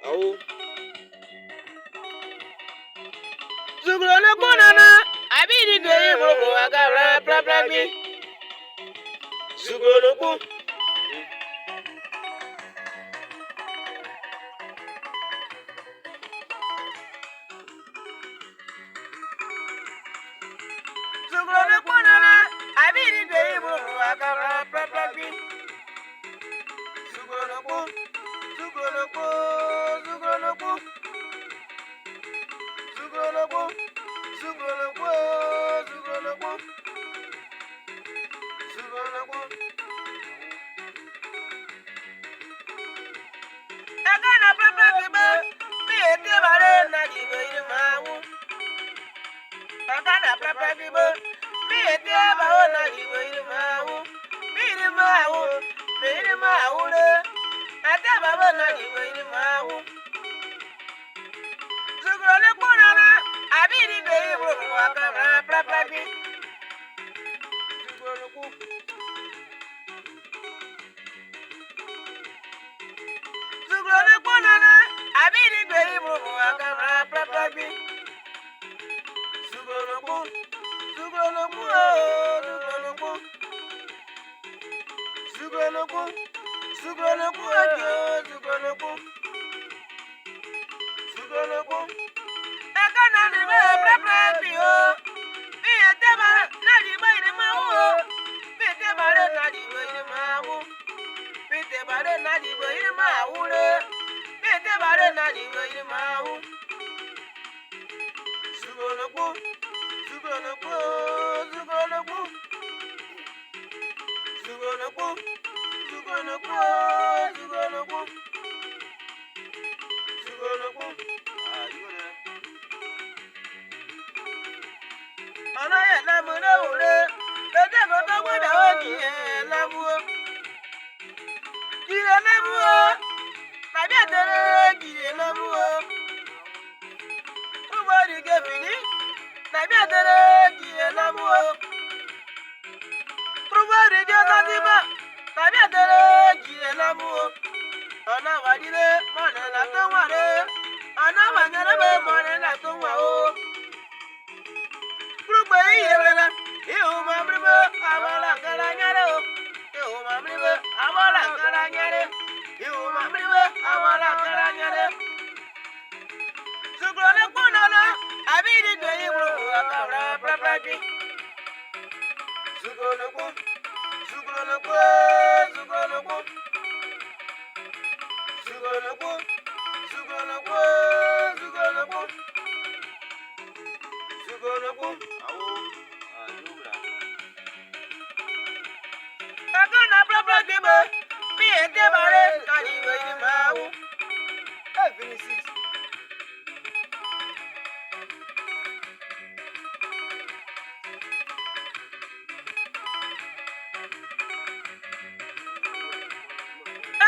Au. Zugrolo kunana. Abidi gay bro agabra praprabi. Zugrolo kun. Zugrolo kunana. Abidi gay bro agabra praprabi. Zugrolo kun. Zugrolo kun. Zugrolo kun. Zugrolo kun. Zugrolo kun. Zugrolo kun. Zugrolo kun. Agana praprabi ba. Mi ete bare na di gay mawu. Agana praprabi ba. Mi ete ba na di gay mawu. Mi mawu le. Ate ba na di gay mawu. Zugrolo kunana. Abidi gay bro agabra praprabi. Zugrolo kun. Zugrolo kunana. Abidi gay bro agabra praprabi. Zugrolo kun. Zugrolo kun. Zugrolo kun. Zugrolo kun. Zugrolo kun. Zugrolo kun. Zugrolo kun. Agana ni me praprabi o. Mi ete ba na di gay mawu. Mi ete ba na di gay mawu. Mi ete ba na di gay mawu le. Mi ete ba na di gay mawu. Zugrolo kun. Zugrolo kun. Zugrolo kun. Zugrolo kun. Zugrolo kun. Zugrolo kun. Zugrolo kun. Ah, you there? Ana ya na mo na ore. Bede mo to gbe da o ki e la mu o. Kire na mu o. Na bi atere kire na mu o. Ubo di ge fini. Na bi atere kire na mu o. Ubo di ge satiba. Na bi atere kire na mu o. Ana wadire mo na la to wa re. Ana wanyara be mo na la to wa o. Prugbe yewela. Ihu mamribe abala karanyare o. Ihu mamribe abala karanyare. Ihu mamribe abala karanyare. Zugrolo kunana. Abidi gay bro agabra praprabi. Zugrolo kun. Zugrolo kun. Zugrolo kun. Zugrolo kun. Zugrolo kun. Zugrolo kun. Zugrolo kun. Au. Ah, yubra. Agana praprabi ba. Mi ete bare na di gay mawu. Hey, Vinicius.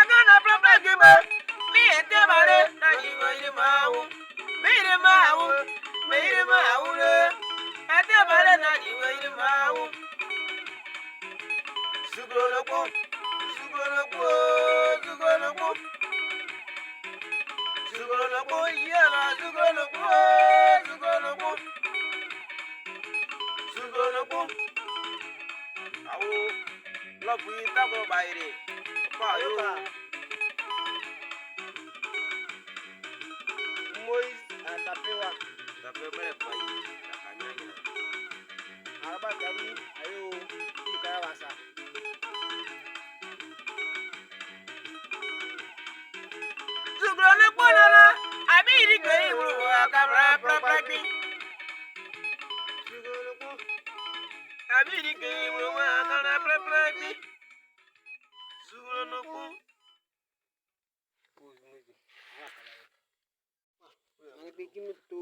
Agana praprabi ba. Mi ete bare na di gay mawu. Mi mawu. Mi mawu le. Ete bare na di gay mawu. Zugrolo kun. Zugrolo kun. Zugrolo kun. Zugrolo kun. Yala zugrolo kun. Zugrolo kun. Zugrolo kun. Au. Lobu itago baire. Pa yo. Moise atapewa. Tapewa pa yi. Takanyanya. Araba kali ayo ikaya wasa. Zugrolo kunana. Abidi gay bro agabra praprabi. Zugrolo kun. Abidi gay bro agabra praprabi. Zugrolo kun. Ini bikin itu